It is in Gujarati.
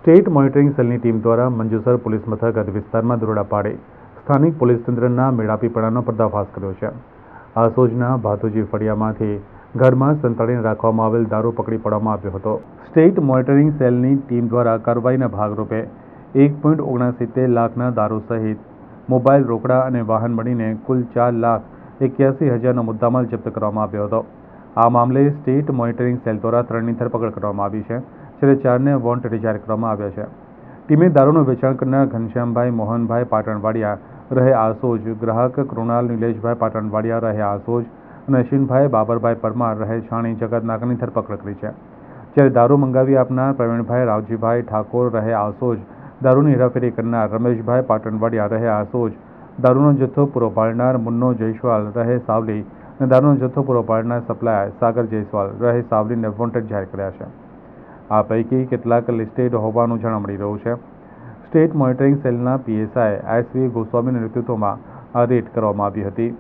સ્ટેટ મોનિટરિંગ સેલની ટીમ દ્વારા મંજુસર પોલીસ મથક હદ વિસ્તારમાં દરોડા પાડી સ્થાનિક પોલીસ તંત્રના મેળાપીપણાનો પર્દાફાશ કર્યો છે. આસોજના ભાતુજી ફળિયામાંથી ઘરમાં સંતાડીને રાખવામાં આવેલ દારૂ પકડી પાડવામાં આવ્યો હતો. સ્ટેટ મોનિટરિંગ સેલની ટીમ દ્વારા કાર્યવાહીના ભાગરૂપે 1.69 લાખના દારૂ સહિત મોબાઈલ, રોકડા અને વાહન મળીને કુલ 4,81,000નો મુદ્દામાલ જપ્ત કરવામાં આવ્યો હતો. આ મામલે સ્ટેટ મોનિટરિંગ સેલ દ્વારા 3ની ધરપકડ કરવામાં આવી છે, જ્યારે 4ને વોન્ટેડ જાહેર કરવામાં આવ્યા છે. ટીમે દારૂનું વેચાણ કરનાર ઘનશ્યામભાઈ મોહનભાઈ પાટણવાડિયા રહે આસોજ, ગ્રાહક કૃણાલ નિલેશભાઈ પાટણવાડિયા રહે આસોજ અને અશ્વિનભાઈ બાબરભાઈ પરમાર રહે છાણી જગતનાકની ધરપકડ કરી છે. જ્યારે દારૂ મંગાવી આપનાર પ્રવીણભાઈ રાવજીભાઈ ઠાકોર રહે આસોજ, દારૂની હેરાફેરી કરનાર રમેશભાઈ પાટણવાડિયા રહે આસોજ, દારૂનો જથ્થો પૂરો પાડનાર મુન્નો જયસ્વાલ રહે સાવલી અને દારૂનો જથ્થો પૂરો પાડનાર સપ્લાયર સાગર જયસ્વાલ રહે સાવલીને વોન્ટેડ જાહેર કર્યા છે. આ પૈકી કેટલાક લિસ્ટેડ હોવાનું જાણવા મળી રહ્યું છે. સ્ટેટ મોનિટરિંગ સેલના પીએસઆઈ SV ગોસ્વામીના નેતૃત્વમાં આ રેડ કરવામાં આવી હતી.